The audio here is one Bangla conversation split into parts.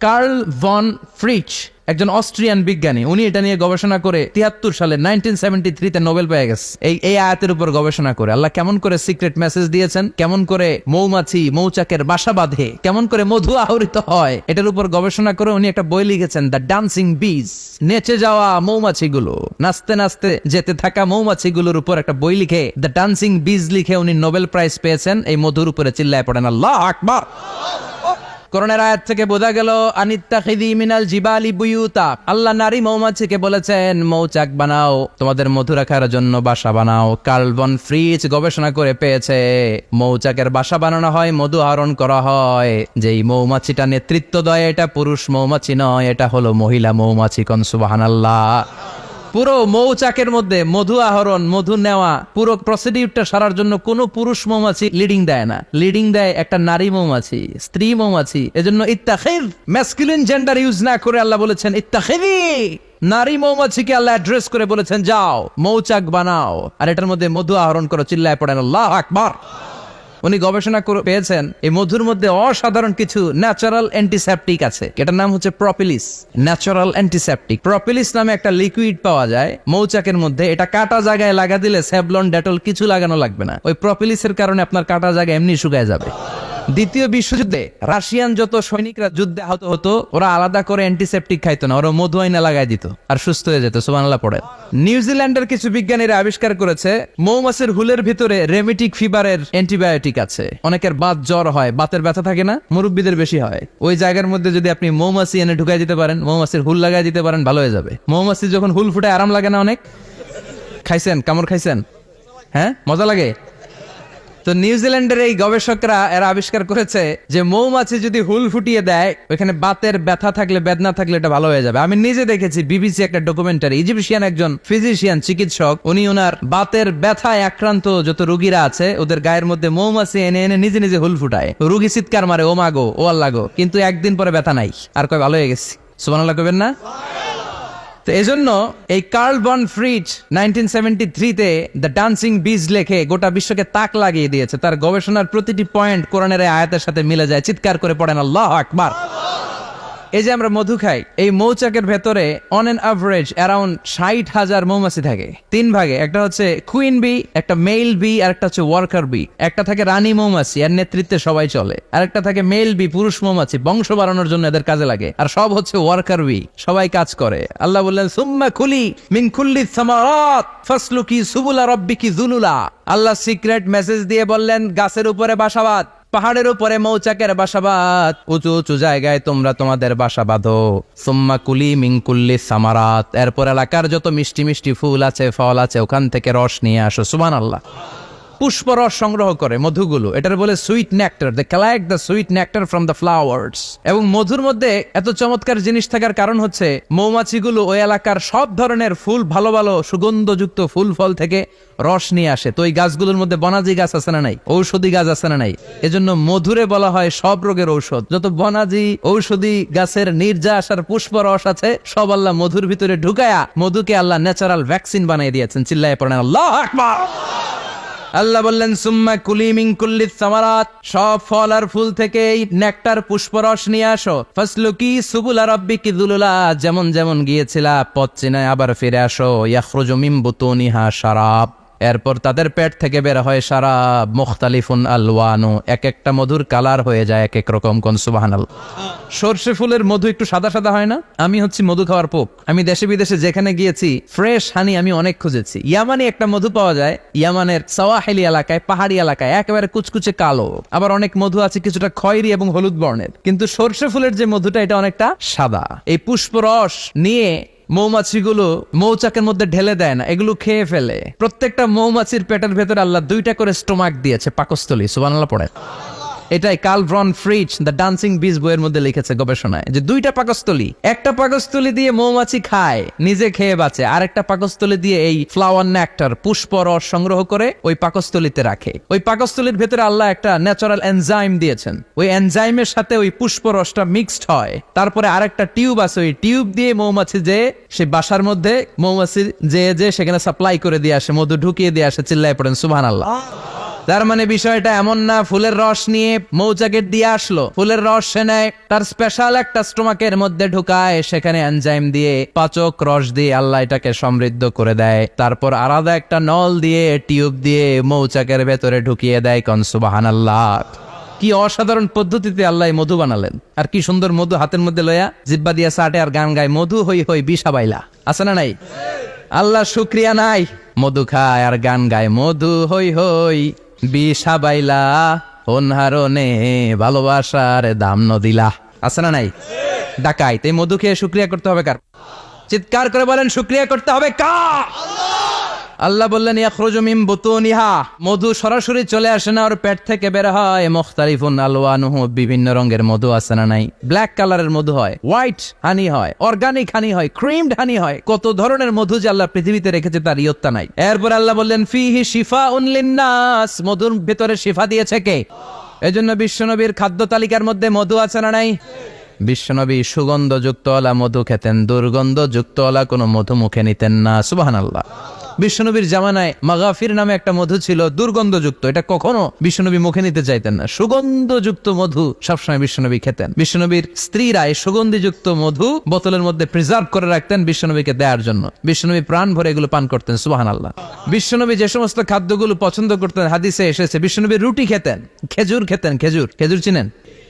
কার্ল ভন ফ্রিচ একজন অস্ট্রিয়ান বিজ্ঞানী, উনি এটা নিয়ে গবেষণা করে 73 সালে 1973-তে নোবেল পেয়ে গেছে এই আয়াতের উপর গবেষণা করে। আল্লাহ কেমন করে সিক্রেট মেসেজ দিয়েছেন, কেমন করে মৌমাছি মৌচাকের বাসা বাঁধে, কেমন করে মধু আহরিত হয়, এটার উপর গবেষণা করে উনি একটা বই লিখেছেন, দ্য ডান্সিং বিজ। নেচে যাওয়া মৌমাছিগুলো, নাচতে নাচতে যেতে থাকা মৌমাছিগুলোর উপর একটা বই লিখে, দ্য ডান্সিং বিজ লিখে উনি নোবেল প্রাইজ পেয়েছেন এই মধুর উপরে। চিল্লায় পড়েন আল্লাহু আকবার। কোরআনের আয়াত থেকে বোঝা গেল আনিত্তাখিযি মিনাল জিবালি বুয়ুতা, আল্লাহ নারী মৌমাছিকে বলেছেন মৌচাক বানাও, তোমাদের মধু রাখার জন্য বাসা বানাও। কার্ল ভন ফ্রিচ গবেষণা করে পেয়েছে মৌচাকের বাসা বানানো হয়, মধু আহরণ করা হয়। যেই মৌমাছিটা নেতৃত্ব দেয় এটা পুরুষ মৌমাছি নয়, এটা হলো মহিলা মৌমাছি। কোন সুবহানাল্লাহ। পুরো মৌচাকের মধ্যে মধু আহরণ, মধু নেওয়া, পুরো প্রসিডিউরটা সারার জন্য কোনো পুরুষ মৌমাছি লিডিং দেয় না, লিডিং দেয় একটা নারী মৌমাছি, স্ত্রী মৌমাছি। এজন্য ইত্তাখিয, ম্যাসকুলিন জেন্ডার ইউজ না করে আল্লাহ বলেছেন ইত্তাখিযি, নারী মৌমাছিকে আল্লাহ অ্যাড্রেস করে বলেছেন যাও মৌচাক বানাও আর এটার মধ্যে মধু আহরণ করো। চিল্লায় পড়েন আল্লাহু আকবার। উনি গবেষণা করে পেয়েছেন এই মধুর মধ্যে অসাধারণ কিছু ন্যাচারাল অ্যান্টিসেপটিক আছে, এটার নাম হচ্ছে প্রপিলিস। ন্যাচারাল অ্যান্টিসেপটিক প্রপিলিস নামে একটা লিকুইড পাওয়া যায় মৌচাকের মধ্যে। এটা কাটা জায়গায় লাগা দিলে স্যাভলন, ডেটল কিছু লাগানো লাগবে না। ওই প্রপিলিসের কারণে আপনার কাটা জায়গা এমনি শুকায় যাবে। দ্বিতীয় বিশ্বযুদ্ধে রাশিয়ান যত সৈনিকরা যুদ্ধে আহত হতো, ওরা আলাদা করে অ্যান্টিসেপটিক খাইতো না, ওরা মধু আইনা লাগাই দিত আর সুস্থ হয়ে যেত। সুবহানাল্লাহ পড়ে। নিউজিল্যান্ডের কিছু বিজ্ঞানীরা আবিষ্কার করেছে মৌমাছির হুলের ভিতরে রেমিটিক ফিভারের অ্যান্টিবায়োটিক আছে। অনেকের বাত জ্বর হয়, বাতের ব্যথা থাকে না, মুরব্বীদের বেশি হয়। ওই জায়গার মধ্যে যদি আপনি মৌমাছি এনে ঢুকাই দিতে পারেন, মৌমাছির হুল লাগাই দিতে পারেন, ভালো হয়ে যাবে। মৌমাছি যখন হুল ফুটে আরাম লাগে না অনেক? খাইছেন, কামড় খাইছেন? হ্যাঁ, মজা লাগে। তো নিউজিল্যান্ডের এই গবেষকরা এরা আবিষ্কার করেছে যে মৌমাছি যদি হুল ফুটিয়ে দেয়, ওইখানে বাতের ব্যথা থাকলে, বেদনা থাকলে এটা ভালো হয়ে যাবে। আমি নিজে দেখেছি, বিবিসি একটা ডকুমেন্টারি, ইজিপশিয়ান একজন ফিজিশিয়ান, চিকিৎসক, উনি ওনার বাতের ব্যথায় আক্রান্ত যত রোগীরা আছে ওদের গায়ের মধ্যে মৌমাছি এনে এনে নিজে নিজে হুল ফুটায়। রোগী চিৎকার মারে ও মাগো, ও আল্লাহ গো, কিন্তু একদিন পরে ব্যথা নাই আর কয় ভালো হয়ে গেছি। সুবহানাল্লাহ কইবেন না? তো এজন্য এই কার্ল ভন ফ্রিচ 1973-তে দ্য ডান্সিং বিজ লেখে গোটা বিশ্বকে তাক লাগিয়ে দিয়েছে। তার গবেষণার প্রতিটি পয়েন্ট কোরআনের এই আয়াতের সাথে মিলে যায়। চিৎকার করে পড়েন আল্লাহু আকবার। এই যে আমরা মধু খাই, এই মৌচাকের ভেতরে অন এন অ্যাভারেজ অ্যারাউন্ড 60,000 মৌমাছি থাকে। তিন ভাগে, একটা হচ্ছে কুইন বি, একটা মেল বি, আর একটা হচ্ছে ওয়ার্কার বি। একটা থাকে রানী মৌমাছি, এর নেতৃত্বে সবাই চলে। আর একটা থাকে মেল বি, পুরুষ মৌমাছি, বংশ বাড়ানোর জন্য এদের কাজে লাগে। আর সব হচ্ছে ওয়ার্কার বি, সবাই কাজ করে। আল্লাহ বললেন সুম্মা কুলি মিন কুল্লি সামারাত ফাসলুকি সুবুলা রাব্বিকি যুলুলা। আল্লাহ সিক্রেট মেসেজ দিয়ে বললেন গাছের উপরে বাসাবাদ, পাহাড়ের উপরে মৌচাকের বাসাবাদ, উঁচু উঁচু জায়গায় তোমরা তোমাদের বাসা বাঁধো। সুম্মা কুলি মিন কুল্লি সামারাত, এরপর এলাকার যত মিষ্টি মিষ্টি ফুল আছে, ফল আছে, ওখান থেকে রস নিয়ে আসো। সুবহানাল্লাহ। পুষ্পরস সংগ্রহ করে মধুগুলো, এটার বলে sweet nectar. They collect the sweet nectar from the flowers. এবং মধুর মধ্যে এত চমৎকার জিনিস থাকার কারণ হচ্ছে মৌমাছিগুলো ওই এলাকার সব ধরনের ফুল, ভালো ভালো সুগন্ধযুক্ত ফুল ফল থেকে রস নিয়ে আসে। তো ওই গাছগুলোর মধ্যে বনাজি গাছ আছে না নাই, ঔষধি গাছ আছে না নাই, এজন্য মধুরে বলা হয় সব রোগের ঔষধ। যত বনাজি ঔষধি গাছের নির্যাস আর পুষ্পরস আছে সব আল্লাহ মধুর ভিতরে ঢুকায়া মধুকে আল্লাহ ন্যাচারাল ভ্যাকসিন বানিয়ে দিয়েছেন। চিল্লায়ে পড়েন আল্লাহু আকবার। আল্লাহ বললেন সুম্মা কুলি মিন কুল্লি সামারাত, সব ফল আর ফুল থেকে নেকটার পুষ্পরস নিয়ে আসো। ফাসলুকি সুবুলা রাব্বিকি যুলুলা, যেমন যেমন গিয়েছিলা পথ চিনায় আবার ফিরে আসো। ইয়াখরুজু মিন বুতুনিহা শারাব, এরপর তাদের পেট থেকে বের হয় শারাব। মুখতালিফুন আলওয়ানু, এক একটা মধুর কালার হয়ে যায় এক এক রকম। কোন সুবহানাল্লাহ। সরষে ফুলের মধু একটু সাদা সাদা হয় না? আমি হচ্ছি মধু খাওয়ার পোক। আমি দেশে বিদেশে যেখানে গিয়েছি ফ্রেশ হানি আমি অনেক খুঁজেছি। ইয়ামানি একটা মধু পাওয়া যায়, ইয়ামানের সাওয়াহিলি এলাকায়, পাহাড়ি এলাকায়, একেবারে কুচকুচে কালো। আবার অনেক মধু আছে কিছুটা খয়েরি এবং হলুদ বর্ণের। কিন্তু সরষে ফুলের যে মধুটা, এটা অনেকটা সাদা। এই পুষ্পরস নিয়ে মৌমাছিগুলো মৌচাকের মধ্যে ঢেলে দেয় না, এগুলো খেয়ে ফেলে। প্রত্যেকটা মৌমাছির পেটের ভেতরে আল্লাহ 2টা করে স্টোমাক দিয়েছে, পাকস্থলী। সুবহানাল্লাহ পড়ে। এটাই কার্ল ভন ফ্রিচ দ্য ডান্সিং বিজ বইয়ের মধ্যে লিখেছে গবেষণায়, যে 2টা পাকস্থলী। একটা পাকস্থলী দিয়ে মৌমাছি খায়, নিজে খেয়ে বাঁচে, আর একটা পাকস্থলী দিয়ে এই ফ্লাওয়ার নেক্টার, পুষ্পরস সংগ্রহ করে ওই পাকস্থলীতে রাখে। ওই পাকস্থলীর ভেতরে আল্লাহ একটা ন্যাচারাল এনজাইম দিয়েছেন, ওই এনজাইমের সাথে ওই পুষ্পরসটা মিক্সড হয়। তারপরে আরেকটা টিউব আছে, ওই টিউব দিয়ে মৌমাছি যে সে বাসার মধ্যে মৌমাছি যে সেখানে সাপ্লাই করে দিয়ে আসে, মধু ঢুকিয়ে দিয়ে আসে। চিল্লায় পড়েন সুবহানাল্লাহ। তার মানে বিষয়টা এমন না ফুলের রস নিয়ে মৌচাকেট দিয়ে আসলো, ফুলের রস সে নেয়, তার স্পেশাল একটা স্টোমাকের মধ্যে ঢুকায়, সেখানে এনজাইম দিয়ে পাচক রস দিয়ে আল্লাহ এটাকে সমৃদ্ধ করে দেয়, তারপর আলাদা একটা নল দিয়ে টিউব দিয়ে মৌচাকের ভেতরে ঢুকিয়ে দেয়। কোন সুবহানাল্লাহ। কি অসাধারণ পদ্ধতিতে আল্লাহ মধু বানালেন, আর কি সুন্দর মধু হাতের মধ্যে লয়া জিব্বা দিয়া চাটে আর গান গায়, মধু হই হই বিশা বাইলা। আছে না নাই? আল্লাহ শুক্রিয়া নাই, মধু খায় আর গান গায়, মধু হই হই বিশা বাইলা, অনহারনে ভালোবাসার দাম নদিলা। আছে না নাই? ডাকাইত এই মধু খেয়ে শুক্রিয়া করতে হবে কার? চিৎকার করে বলেন শুক্রিয়া করতে হবে কার? আল্লাহ বললেন ইয়াখরুজু মিন বুতুনিহা, মধু সরাসরি চলে আসে না, ওর পেট থেকে বের হয়। মুখতালিফুন আলওয়ানুহু, বিভিন্ন রঙের মধু। আছে না নাই? ব্ল্যাক কালারের মধু হয়, হোয়াইট হানি হয়, অর্গানিক হানি হয়, ক্রিমড হানি হয়, কত ধরনের মধু যে আল্লাহ পৃথিবীতে রেখেছে তার ইয়ত্তা নাই। এরপর আল্লাহ বললেন ফিহি শিফাউন লিন্নাস, মধুর ভিতরে শিফা দিয়েছে কে? এজন্য বিশ্বনবীর খাদ্য তালিকার মধ্যে মধু আছে না নাই? বিশ্বনবী সুগন্ধযুক্ত ওলা মধু খেতেন, দুর্গন্ধযুক্ত ওলা কোনো মধু মুখে নিতেন না। সুবহানাল্লাহ। বিশ্বনবীর জামানায় মাগাফির নামে একটা মধু ছিল, দুর্গন্ধযুক্ত, এটা কখনো বিশ্বনবী মুখে নিতে চাইতেন না। সুগন্ধযুক্ত মধু সবসময় বিশ্বনবী খেতেন। বিশ্বনবীর স্ত্রীরা এই সুগন্ধিযুক্ত মধু বোতলের মধ্যে প্রিজার্ভ করে রাখতেন বিশ্বনবীকে দেওয়ার জন্য। বিশ্বনবী প্রাণ ভরে এগুলো পান করতেন। সুবহানাল্লাহ। বিশ্বনবী যে সমস্ত খাদ্যগুলো পছন্দ করতেন হাদিসে এসেছে, বিশ্বনবী রুটি খেতেন, খেজুর খেতেন, খেজুর, খেজুর চিনেন?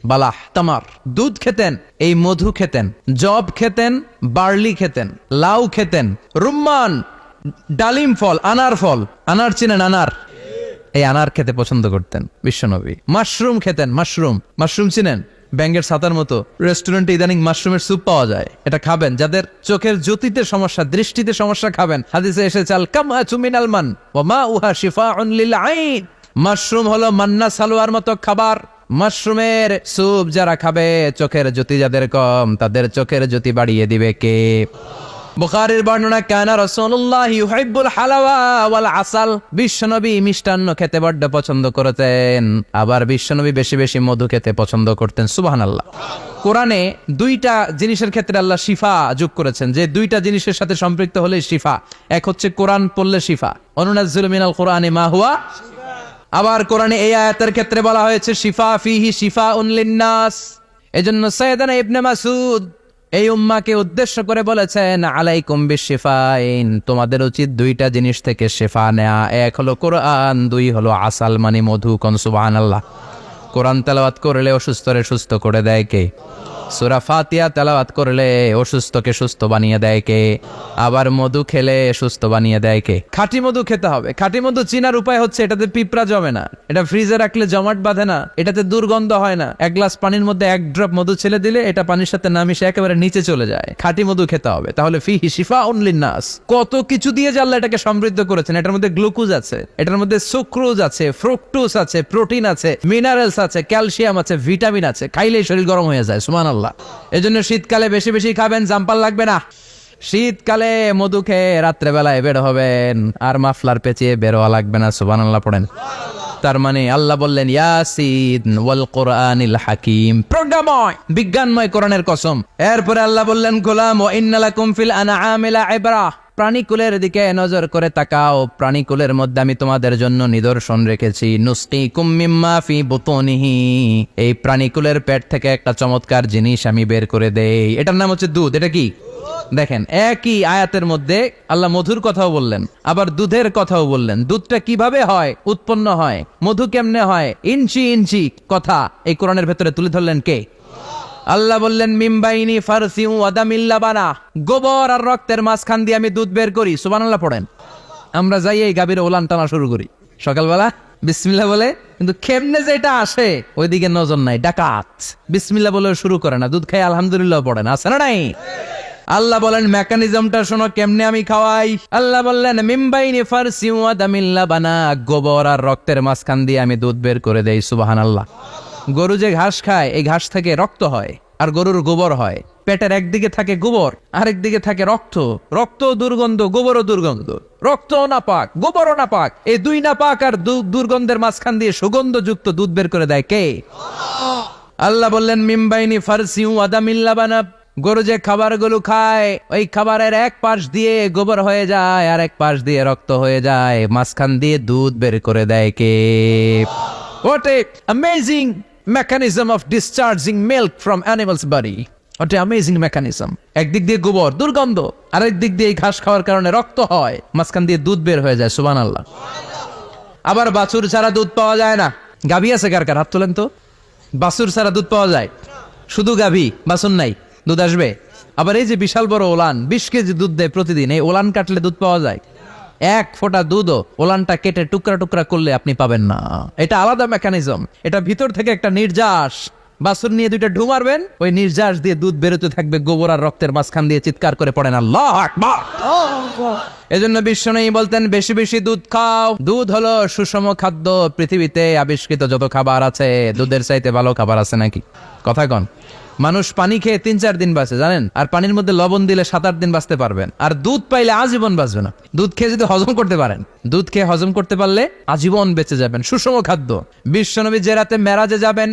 বালাহ, তামার, দুধ খেতেন, এই মধু খেতেন, জব খেতেন, বার্লি খেতেন, লাউ খেতেন, রুম্মান, ডালিম ফল, আনার ফল, আনার চিনেন? আনার, এই আনার খেতে পছন্দ করতেন বিশ্বনবী। মাশরুম খেতেন, মাশরুম, মাশরুম চিনেন? ব্যাঙ্গের ছাতার মতো। রেস্টুরেন্টে ইদানিং মাশরুমের স্যুপ পাওয়া যায়, এটা খাবেন। যাদের চোখের জ্যোতিতে সমস্যা, দৃষ্টিতে সমস্যা, খাবেন। হাদিসে এসেছে আল কামআতু মিনাল মান ওয়া মাউহা শিফাউন লিল আইন, মাশরুম হলো মান্না সালোয়ার মতো খাবার। মাশরুমের স্যুপ যারা খাবে, চোখের জ্যোতি যাদের কম, তাদের চোখের জ্যোতি বাড়িয়ে দিবে কে? বুখারীর বর্ণনা, কানা রাসূলুল্লাহ ইউহিব্বুল হালাওয়া ওয়াল আসাল, বিশ্বনবী মিষ্টান্ন খেতে বড্ড পছন্দ করতেন, আবার বিশ্বনবী বেশি বেশি মধু খেতে পছন্দ করতেন। সুবহানাল্লাহ। কোরআনে দুইটা জিনিসের ক্ষেত্রে আল্লাহ শিফা যোগ করেছেন, যে দুইটা জিনিসের সাথে সম্পৃক্ত হলে শিফা। এক হচ্ছে কোরআন পড়লে শিফা, অনুনাজ্জিলু মিনাল কোরআনি মা হুয়া। আবার কোরআনে এই আয়াতের ক্ষেত্রে বলা হয়েছে শিফা ফিহি শিফাউন লিন্নাস। এজন্য সাইয়েদানা ইবনে মাসউদ এই উম্মাকে উদ্দেশ্য করে বলেছেন আলাইকুম বিশিফাইন, তোমাদের উচিত দুইটা জিনিস থেকে শিফা নেয়া। এক হলো কোরআন, দুই হলো আসাল মানে মধু। কোন সুবহানাল্লাহ। কোরআন তেলাওয়াত করলে অসুস্থরে সুস্থ করে দেয় কে? সূরা ফাতিহা তেলাওয়াত করলে অসুস্থকে সুস্থ বানিয়ে দেয় কে? আবার মধু খেলে সুস্থ বানিয়ে দেয় কে? খাঁটি মধু খেতে হবে। খাঁটি মধু চিনার উপায় হচ্ছে এটাতে পিঁপড়া জমে না, এটা ফ্রিজে রাখলে জমাট বাঁধে না, এটাতে দুর্গন্ধ হয় না। এক গ্লাস পানির মধ্যে এক ড্রপ মধু ছেলে দিলে এটা পানির সাথে না মিশে একেবারে নিচে চলে যায়। খাঁটি মধু খেতে হবে। তাহলে ফিহি শিফাউন লিন্নাস, কত কিছু দিয়ে যে আল্লাহ এটাকে সমৃদ্ধ করেছেন। এটার মধ্যে গ্লুকোজ আছে, এটার মধ্যে সুক্রোজ আছে, ফ্রুকটোজ আছে, প্রোটিন আছে, মিনারেলস আছে, ক্যালসিয়াম আছে, ভিটামিন আছে, খাইলেই শরীর গরম হয়ে যায়। সুবহানাল্লাহ। এজন্য শীতকালে বেশি বেশি খাবেন, জাম্পার লাগবে না। শীতকালে মধু খেয়ে রাত্রেবেলায় বের হবেন, আর মাফলার পেঁচিয়ে বেরোয়া লাগবে না। সুবহানাল্লাহ পড়েন। তার মানে আল্লাহ বললেন ইয়াসিন ওয়াল কোরআনিল হাকিম, প্রজ্ঞাময় বিজ্ঞানময় কোরআনের কসম। এরপরে আল্লাহ বললেন গোলাম ওয়া ইন্নালাকুম ফিল আনআমি লাইবরা, প্রাণীকুলের দিকে নজর করে তাকাও, প্রাণীকুলের মধ্যে আমি তোমাদের জন্য নিদর্শন রেখেছি। নুসকিকুম মিম্মা ফি বুতুনিহি, এই প্রাণীকুলের পেট থেকে একটা চমৎকার জিনিস আমি বের করে দেই, এটার নাম হচ্ছে দুধ। এটা কি? দেখেন, একই আয়াতের মধ্যে আল্লাহ মধুর কথাও বললেন, আবার দুধের কথাও বললেন। দুধটা কিভাবে হয়, উৎপন্ন হয়, মধু কেমনে হয়, ইঞ্চি ইঞ্চি কথা এই কোরআনের ভেতরে তুলে ধরলেন কে? আল্লাহ বললেন মিমবাইনি ফারসিউ ওয়াদামিল লাবানা, গোবর আর রক্তের মাঝখান দিয়ে আমি দুধ বের করি। সুবহানাল্লাহ পড়েন। আমরা যাই এই গাভীর ওলান টানা শুরু করি সকালবেলা বিসমিল্লাহ বলে, কিন্তু কেমনে যে এটা আসে ওইদিকে নজর নাই। ডাকাত বিসমিল্লাহ বলে শুরু করে না, দুধ খাই আলহামদুলিল্লাহ পড়ে না। আছে না নাই? আল্লাহ বলেন মেকানিজমটা শোনো কেমনে আমি খাওয়াই। আল্লাহ বললেন মিমবাইনি ফারসিউ ওয়াদামিল লাবানা, গোবর আর রক্তের মাঝখান দিয়ে আমি দুধ বের করে দেই। সুবহানাল্লাহ। গরু যে ঘাস খায়, এই ঘাস থেকে রক্ত হয় আর গরুর গোবর হয়। পেটের একদিকে থাকে গোবর, আরেক দিকে থাকে রক্ত। রক্ত দুর্গন্ধ, গোবরও দুর্গন্ধ। রক্ত নাপাক, গোবরও নাপাক, এই দুই নাপাক আর দুর্গন্ধের মাঝখান দিয়ে সুগন্ধযুক্ত দুধ বের করে দেয় কে? আল্লাহ বললেন মিমবাইনি ফারসিউ ওয়াদামিল লাবানা, গরু যে খাবারগুলো খায় ওই খাবারের এক পাশ দিয়ে গোবর হয়ে যায় আর এক পাশ দিয়ে রক্ত হয়ে যায়, মাঝখান দিয়ে দুধ বের করে দেয় কে? What a amazing mechanism of discharging milk from animal's body. What a amazing mechanism. একদিক দিয়ে গোবর দুর্গন্ধ, আরেক দিক দিয়ে ঘাস খাওয়ার কারণে রক্ত হয়, মাঝখান দিয়ে দুধ বের হয়ে যায়। সুবহানাল্লাহ। আবার বাছুর ছাড়া দুধ পাওয়া যায় না। গাভী আছে কার কার? হাত তোলেন তো। বাছুর ছাড়া দুধ পাওয়া যায়? শুধু গাভী, বাছুর নাই, দুধ আসবে? আবার এই যে বিশাল বড় ওলান 20 কেজি দুধ দেয় প্রতিদিন, এই ওলান কাটলে দুধ পাওয়া যায়? এক ফোঁটা দুধও ওলানটা কেটে টুকরা টুকরা করলে আপনি পাবেন না। এটা আলাদা মেকানিজম, এটা ভিতর থেকে একটা নির্যাস। বাছুর নিয়ে দুইটা ঢু মারবেন, ওই নির্যাস দিয়ে দুধ বেরোতে থাকবে, গোবর আর রক্তের মাঝখান দিয়ে চিৎকার করে পড়েন আল্লাহু আকবার। এজন্য বিশ্বনবী বলতেন বেশি বেশি দুধ খাও। দুধ হলো সুষম খাদ্য। পৃথিবীতে আবিষ্কৃত যত খাবার আছে দুধের চাইতে ভালো খাবার আছে নাকি? কথা কন। মানুষ পানি খেয়ে 3-4 দিন বাঁচে জানেন, আর পানির মধ্যে লবণ দিলে 7-8 দিন বাঁচতে পারবেন। আর দুধ পাইলে আজীবন বাঁচবে না। দুধ খেয়ে যদি হজম করতে পারেন, দুধ খেয়ে হজম করতে পারলে আজীবন বেঁচে যাবেন। সুষম খাদ্য। বিশ্বনবী যে রাতে মেরাজে যাবেন,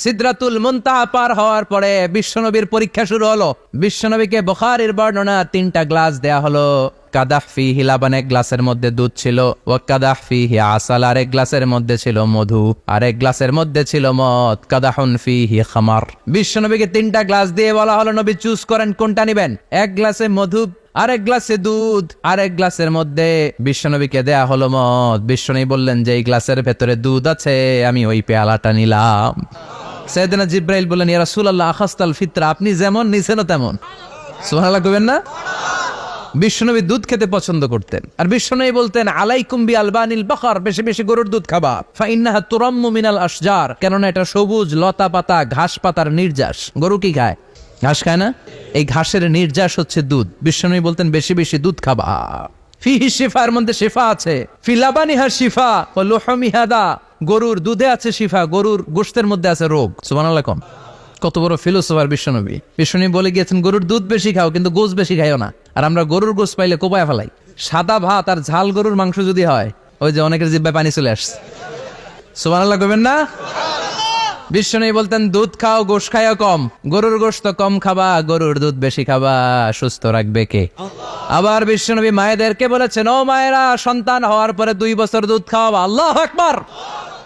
সিদরাতুল মুনতাহা পার হওয়ার পরে বিশ্বনবীর পরীক্ষা শুরু হলো। বিশ্বনবীকে বুখারীর বর্ণনা 3টা গ্লাস দেয়া হলো। কাদাহ ফিহি লাবান, এক গ্লাসের মধ্যে দুধ ছিল। ওয়া কাদাহ ফিহি আসাল, আরেক গ্লাসের মধ্যে ছিল মধু। আরেক গ্লাসের মধ্যে ছিল মদ। কাদাহুন ফিহি খামার। বিশ্বনবীকে 3টা গ্লাস দিয়ে বলা হলো নবী চুজ করেন কোনটা নিবেন। এক গ্লাসে মধু, আরেক গ্লাসে দুধ, আরেক গ্লাসের মধ্যে বিশ্বনবীকে দেয়া হলো মদ। বিশ্বনবী বললেন যে এই গ্লাসের ভেতরে দুধ আছে, আমি ওই পেয়ালাটা নিলাম। সাইয়েদনা জিব্রাইল বললেন ইয়া রাসূলুল্লাহ আখাস্তাল ফিতরা, আপনি যেমন নিছেনও তেমন। সুবহানাল্লাহ কইবেন না? বিশ্বনবী দুধ খেতে পছন্দ করতেন। আর বিশ্বনবী বলতেন আলাইকুম বি আলবানিল বাকার, বেশি বেশি গরুর দুধ খাবা। ফা ইন্নাহা তুরাম্মু মিনাল আশজার, কেননা এটা সবুজ লতা পাতা ঘাস পাতার নির্যাস। গরু কি খায়? ঘাস খায় না? এই ঘাসের নির্যাস হচ্ছে দুধ। বিশ্বনবী বলতেন বেশি বেশি দুধ খাবা। ফিহি শিফা, এর মধ্যে শিফা আছে। ফি লাবানিহা শিফা ওয়া লুহুমিহা দা, গরুর দুধে আছে শিফা, গরুর গোশতের মধ্যে আছে রোগ। সুবহানাল্লাহ কোন। কত বড় ফিলোসোফার বিশ্বনবী। বিশ্বনবী বলে গিয়েছেন গরুর দুধ বেশি খাও কিন্তু গোশ বেশি খাইও না। আর আমরা গরুর গোশ পাইলে কোপায় ফেলাই। সাদা ভাত আর ঝাল গরুর মাংস যদি হয়, ওই যে অনেকের জিহ্বায় পানি চলে আসছে। সুবহানাল্লাহ কইবেন না? বিশ্বনবী বলতেন দুধ খাও, গোশ খাইও কম। গরুর গোশ তো কম খাবা, গরুর দুধ বেশি খাবা। সুস্থ রাখবে কে? আবার বিশ্বনবী মায়েদেরকে বলেছেন ও মায়েরা, সন্তান হওয়ার পরে 2 বছর দুধ খাওয়াবা। আল্লাহু আকবার।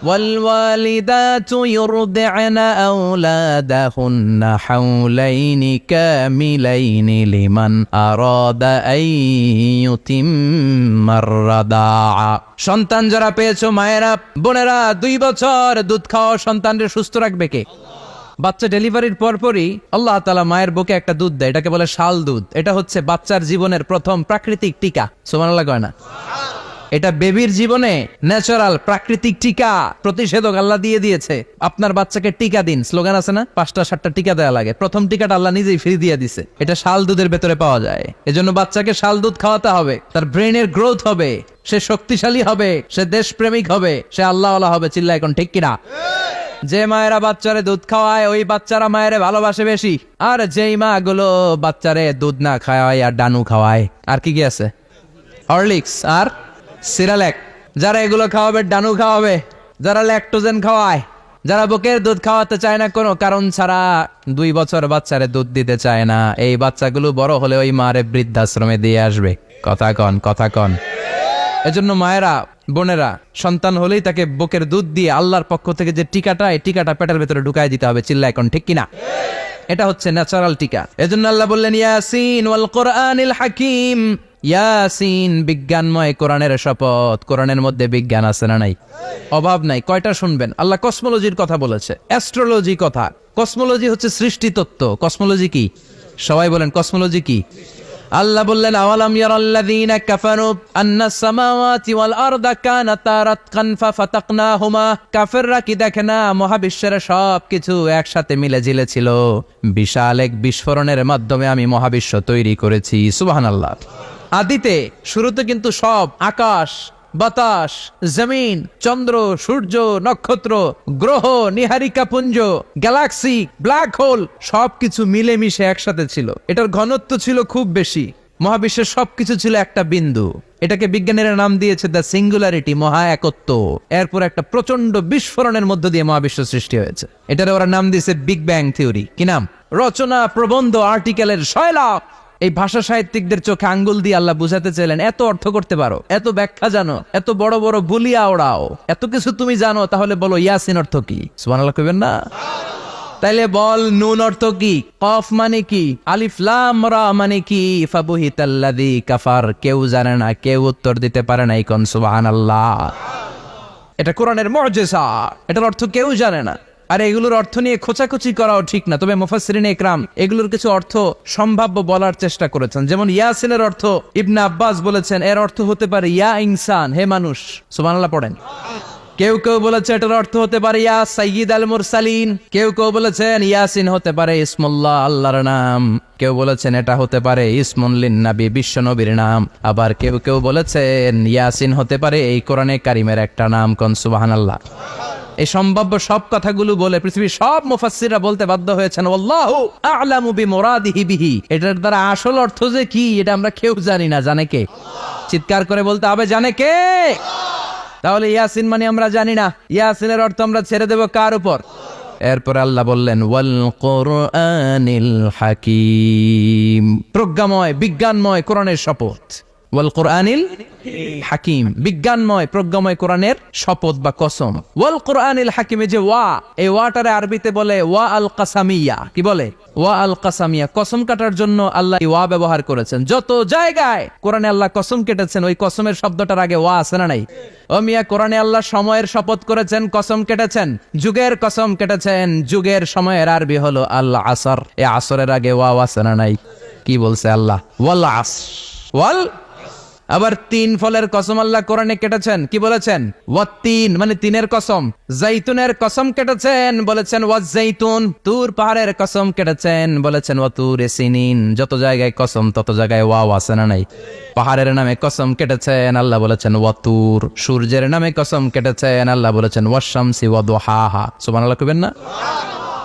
والوالدات يرضعن أولادهن حولين كاملين لمن أراد أن يتم الرضاعة। সন্তান যারা পেয়েছো মায়েরা বোনেরা, 2 বছর দুধ খাওয়া সন্তানকে সুস্থ রাখবে কে? বাচ্চা ডেলিভারির পরপরই আল্লাহ তাআলা মায়ের বুকে একটা দুধ দেয়, এটাকে বলে শাল দুধ। এটা হচ্ছে বাচ্চার জীবনের প্রথম প্রাকৃতিক টিকা। সুবহানাল্লাহ কয় না? এটা বেবির জীবনে ন্যাচারাল প্রাকৃতিক টিকা, প্রতিষেধক আল্লাহ দিয়ে দিয়েছে। আপনার বাচ্চাকে টিকা দিন, স্লোগান আছে না? 5টা-7টা টিকা দেওয়া লাগে। প্রথম টিকাটা আল্লাহ নিজেই ফ্রি দিয়ে দিছে। এটা শাল দুধের ভেতরে পাওয়া যায়। এজন্য বাচ্চাকে শাল দুধ খাওয়াতে হবে। তার ব্রেনের গ্রোথ হবে, সে শক্তিশালী হবে, সে দেশপ্রেমিক হবে, সে আল্লাহওয়ালা হবে। চিল্লা এখন ঠিক কিনা? যে মায়েরা বাচ্চারে দুধ খাওয়ায় ওই বাচ্চারা মায়েরে ভালোবাসে বেশি। আর যেই মা গুলো বাচ্চারে দুধ না খাওয়ায় আর ডানু খাওয়ায়, আর কি কি আছে, হরলিক্স আর সিরালেক, যারা এগুলো খাওয়াবে ডানু খাওয়াবে। যারা ল্যাকটোজেন খাওয়ায়, যারা বুকের দুধ খাওয়াতে চায় না কোনো কারণ ছাড়া, 2 বছর বাচ্চারে দুধ দিতে চায় না, এই বাচ্চাগুলো বড় হলে ওই মারে বৃদ্ধাশ্রমে দিয়ে আসবে। কথা কন, কথা কন। এজন্য মায়েরা বোনেরা সন্তান হলেই তাকে বুকের দুধ দিয়ে আল্লাহর পক্ষ থেকে যে টিকাটা, এই টিকাটা পেটের ভেতরে ঢুকাই দিতে হবে। চিল্লা এখন ঠিক কিনা? এটা হচ্ছে ন্যাচারাল টিকা। এজন্য আল্লাহ বললেন ইয়াসিন ওয়াল কোরআনিল হাকিম। ইয়াসিন, বিজ্ঞানময় কোরআনের শপথ। কোরআনের মধ্যে বিজ্ঞান আছে না নাই? অভাব নাই। কয়টা শুনবেন? আল্লাহ কসমোলজির কথা বলেছে, অ্যাস্ট্রোলজি কথা। কসমোলজি হচ্ছে সৃষ্টি তত্ত্ব। কসমোলজি কি? সবাই বলেন কসমোলজি কি? আল্লাহ বললেন আওয়ালাম ইয়ারাল্লাযীনা কাফারু আন্নাস সামাওয়াতি ওয়াল আরদা কানাতা রাতকান ফাফাতাকনাহুমা। কাফেররা কি দেখে না মহাবিশ্বের সবকিছু একসাথে মিলে ঝিলে ছিল, বিশাল এক বিস্ফোরণের মাধ্যমে আমি মহাবিশ্ব তৈরি করেছি। সুবহানাল্লাহ। আদিতে শুরুতে কিন্তু সব আকাশ, বাতাস, জমিন, চন্দ্র, সূর্য, নক্ষত্র, গ্রহ, নিহারিকা পুঞ্জ, গ্যালাক্সি, ব্ল্যাক হোল সবকিছু মিলেমিশে একসাথে ছিল। এটার ঘনত্ব ছিল খুব বেশি। মহাবিশ্বের সবকিছু ছিল একটা বিন্দু। এটাকে বিজ্ঞানীরা নাম দিয়েছে দ্য সিঙ্গুলারিটি, মহা একত্ব। এরপর একটা প্রচন্ড বিস্ফোরণের মধ্য দিয়ে মহাবিশ্ব সৃষ্টি হয়েছে। এটার ওরা নাম দিয়েছে বিগ ব্যাং থিওরি। কি নাম? রচনা, প্রবন্ধ, আর্টিকেলের শয়লাভ। এই ভাষা সাহিত্যিকদের চোখে আঙ্গুল দিয়ে আল্লাহ বুঝাতে চাইলেন, এত অর্থ করতে পারো, এত ব্যাখ্যা জানো, এত বড় বড় বুলিয়া ওড়াও, এত কিছু তুমি জানো, তাহলে বলো ইয়াসিন অর্থ কি? সুবহানাল্লাহ কইবেন না? তাইলে বল, নুন অর্থ কি? কফ মানে কি? আলিফ লাম রা মানে কি? ফাবুহিতাল্লাযী কাফার। কেউ জানে না, কেউ উত্তর দিতে পারে না। ইকন সুবহানাল্লাহ। এটা কোরআনের মুআজিজা। এটার অর্থ কেউ জানে না। আর এগুলোর অর্থ নিয়ে খোঁচাখুচি করাও ঠিক না। তবে মুফাসসিরিনে ইকরাম এগুলোর কিছু অর্থ সম্ভাব্য বলার চেষ্টা করেছেন। যেমন ইয়াসিনের অর্থ ইবনে আব্বাস বলেছেন এর অর্থ হতে পারে ইয়া ইনসান, হে মানুষ। সুবহানাল্লাহ পড়েন। কেউ কেউ বলেছে এটার অর্থ হতে পারে ইয়া সাইয়্যিদ আল মুরসালিন। কেউ কেউ বলেছেন ইয়াসিন হতে পারে ইসমুল্লাহ, আল্লাহর নাম। কেউ বলেছেন এটা হতে পারে ইসমুন লিন নবী, বিশ্ব নবীর নাম। আবার কেউ কেউ বলেছেন ইয়াসিন হতে পারে এই কোরআনে কারিমের একটা নাম। কোন সুবহানাল্লাহ। এই সম্ভাব্য সব কথাগুলো বলে পৃথিবীর সব মুফাসসিররা বলতে বাধ্য হয়েছেন আল্লাহু আ'লামু বিমুরাদিহি বিহি। এটার দ্বারা আসল অর্থ যে কি এটা আমরা কেউ জানি না। জানে কে? চিৎকার করে বলতে হবে, জানে কে? তাহলে ইয়াসিন মানে আমরা জানি না। ইয়াসিনের অর্থ আমরা ছেড়ে দেব কার উপর? এরপর আল্লাহ বললেন ওয়াল কোরআনিল হাকিম, প্রজ্ঞাময় বিজ্ঞানময় কোরআনের শপথ। ওয়াল কোরআনিল হাকিম, বিজ্ঞানময় প্রজ্ঞাময় কোরআনের শপথ বা কসম। ওয়াল কোরআনিল হাকিমে যে ওয়া, এই ওয়াটারে আরবিতে বলে ওয়া আল কাসামিয়া। কি বলে? ওয়া আল কাসামিয়া। কসম কাটার জন্য আল্লাহ ওয়া ব্যবহার করেছেন। যত জায়গায় কোরআনে আল্লাহ কসম কেটেছেন ওই কসমের শব্দটার আগে ওয়া আছে না নাই? ও মিয়া, কোরআনে আল্লাহ সময়ের শপথ করেছেন, কসম কেটেছেন, যুগের কসম কেটেছেন। যুগের সময়ের আরবি হলো আল আসর। এই আসরের আগে ওয়া আছে না নাই? কি বলছে আল্লাহ? ওয়াল আসর। ওয়াল। আবার তিন ফলের কসম আল্লাহ কোরআনে কেটেছেন। কি বলেছেন? ওয়াত্তিন মানে তিনের কসম। জাইতুনের কসম কেটেছেন, বলেছেন ওয়াজ্জাইতুন। তুর পাহাড়ের কসম কেটেছেন, বলেছেন ওয়াতুরে সিনিন। যত জায়গায় কসম তত জায়গায় ওয়াও আছে না নাই? পাহাড়ের নামে কসম কেটেছেন, আল্লাহ বলেছেন ওয়াতুর। সূর্যের নামে কসম কেটেছেন, আল্লাহ বলেছেন ওয়াশ-শামসি ওয়াদুহাহা। সুবহানাল্লাহ কইবেন না?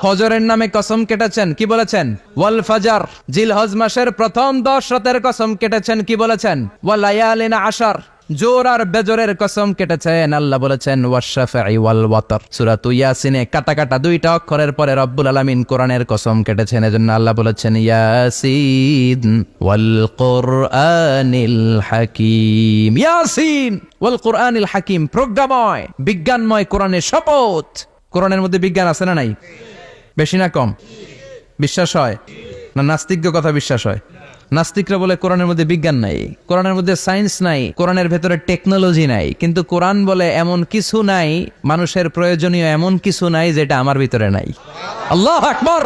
ফজরের নামে কসম কেটেছেন। কি বলেছেন? ওয়াল ফাজর। জিলহজ মাসের প্রথম 10 রাতের কসম কেটেছেন। কি বলেছেন? ওয়া লায়ালিন আশর। জোর আর বেজরের কসম কেটেছেন, আল্লাহ বলেছেন ওয়াশ-শাফঈ ওয়াল ওয়াতর। সূরা ইয়াসিনে কাটা কাটা দুইটা অক্ষরের পরে রব্বুল আলামিন কোরআনের কসম কেটেছেন। এজন্য আল্লাহ বলেছেন ইয়াসিন ওয়াল কোরআনিল হাকিম। ইয়াসিন ওয়াল কোরআনিল হাকিম, প্রজ্ঞাময় বিজ্ঞানময় কোরআনের শপথ। কোরআনের মধ্যে বিজ্ঞান আছে না নাই? বেশি না কম? বিশ্বাস হয় না? নাস্তিকদের কথা বিশ্বাস হয়? নাস্তিকরা বলে কোরআনের মধ্যে বিজ্ঞান নাই, কোরআনের মধ্যে সায়েন্স নাই, কোরআনের ভেতরে টেকনোলজি নাই। কিন্তু কোরআন বলে এমন কিছু নাই, মানুষের প্রয়োজনীয় এমন কিছু নাই যেটা আমার ভিতরে নাই। আল্লাহু আকবার।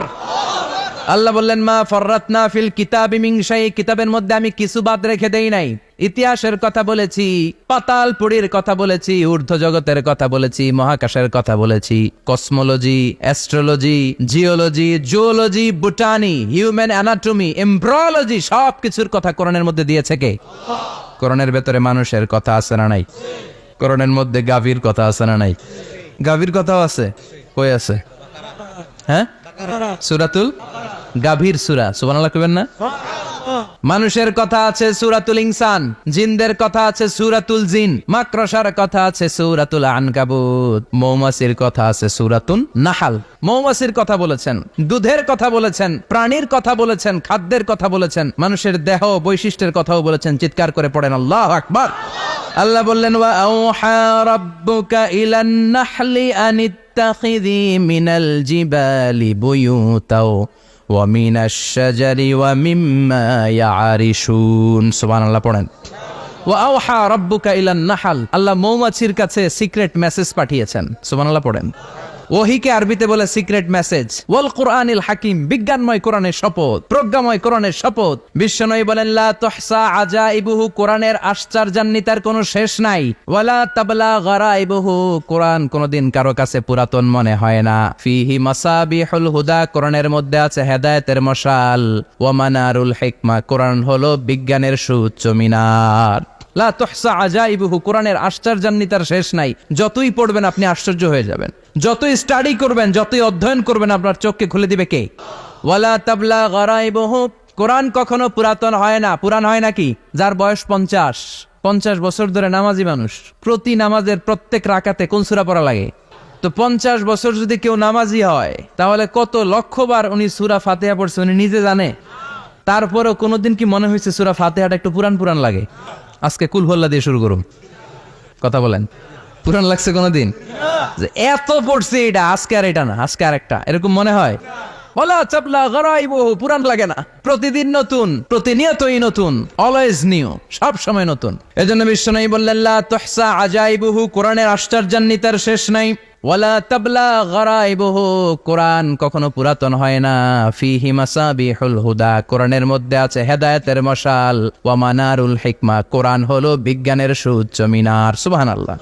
আল্লাহ বললেন মা ফাররাতনা ফিল কিতাবি মিন শাই, কিতাবের মধ্যে আমি কিছু বাদ রেখে দেই নাই। ইতিহাসের কথা বলেছি, পাতাল পুরীর কথা বলেছি, ঊর্ধ্ব জগতের কথা বলেছি, মহাকাশের কথা বলেছি, cosmology, astrology, geology, zoology, botany, human anatomy, embryology, সব কিছুর কথা কোরআনের মধ্যে দিয়েছে কে? কোরআনের ভেতরে মানুষের কথা আছে না নাই? কোরআনের মধ্যে গাভীর কথা আছে না নাই? গাভীর কথাও আছে। কই আছে? হ্যাঁ, সূরাতুল গাভীর সূরা। সুবহানাল্লাহ কইবেন না? মানুষের কথা আছে সূরাতুল ইনসান, জিনদের কথা আছে সূরাতুল জিন, মাকড়সার কথা আছে সূরাতুল আনকাবুত, মৌমাছির কথা আছে সূরাতুন নাহাল। মৌমাছির কথা বলেছেন, দুধের কথা বলেছেন, প্রাণীর কথা বলেছেন, খাদ্যের কথা বলেছেন, মানুষের দেহ বৈশিষ্ট্যের কথাও বলেছেন। চিৎকার করে পড়েন আল্লাহু আকবার। আল্লাহ বললেন ওয়া আওহা রাব্বুকা ইলান নাহলি আনিত্তাখিযি মিনাল জিবালি বুয়ুতাও ওয়া মিনাশ শাজারি ওয়া মিম্মা ইয়ারিশুন। সুবহানাল্লাহ পড়েন। ওয়া আওহা রাব্বুকা ইলান নাহল, আল্লাহ মৌমাছির কাছে সিক্রেট মেসেজ পাঠিয়েছেন। সুবহানাল্লাহ পড়েন। ওহিকে আরবিতে বলে সিক্রেট মেসেজ। ওয়াল কোরআনিল হাকিম, বিজ্ঞানময় কোরআনের শপথ, প্রজ্ঞাময় কোরআনের শপথ। বিশ্বনবী বলেন লা তুহসা আজাইবুহু, কোরআনের আশ্চর্যান্বিতার কোনো শেষ নাই। ওয়ালা তাবলা গারাইবুহু, কোরআন কোনদিন কারো কাছে পুরাতন মনে হয় না। ফিহি মাসাবিহুল হুদা, কোরআনের মধ্যে আছে হেদায়েতের মশাল। ওয়া মানারুল হিকমা, কোরআন হলো বিজ্ঞানের সুউচ্চ মিনার। লা তুহসা আজাইবুহু, কোরআনের আশ্চর্যান্বিতার শেষ নাই। যতই পড়বেন আপনি আশ্চর্য হয়ে যাবেন, যতই স্টাডি করবেন, যতই অধ্যয়ন করবেন, আপনার চোখকে খুলে দিবে কে? ওয়ালা তাবলা গারাইবুহু, কোরআন কখনো পুরাতন হয় না। পুরান হয় নাকি? যার বয়স 50 বছর ধরে নামাজি মানুষ, প্রতি নামাজের প্রত্যেক রাকাতে কোন সূরা পড়া লাগে? তো 50 বছর যদি কেউ নামাজি হয়, তাহলে কত লক্ষবার উনি সূরা ফাতিহা পড়ছে উনি নিজে জানে? তারপরেও কোনোদিন কি মনে হয়েছে সূরা ফাতিহাটা একটু পুরান পুরান লাগে? আজকে কুল হল্লা দিয়ে শুরু করুন, কথা বলেন। পুরান লাগছে কোনোদিন? যে এত পড়ছে এটা, আজকে আর এটা না, আজকে আর একটা, এরকম মনে হয়? বলা চাপলা গরাইবহু, পুরান লাগে না। প্রতিদিন নতুন, প্রতিনিয়তই নতুন, অলওয়েজ নিউ, সব সময় নতুন। এজন্য বিশ্বনবী বললেন লা তুহসা আজাইবুহু, কোরআনের আশ্চর্যান্বিতার শেষ নাই। ওয়ালা তাবলা গরাইবহু, কোরআন কখনো পুরাতন হয় না। ফিহি মাসাবিহুল হুদা, কোরআনের মধ্যে আছে হেদায়েতের মশাল। ওয়া মানারুল হিকমা, কোরআন হলো বিজ্ঞানের সুউচ্চ মিনার। সুবহানাল্লাহ।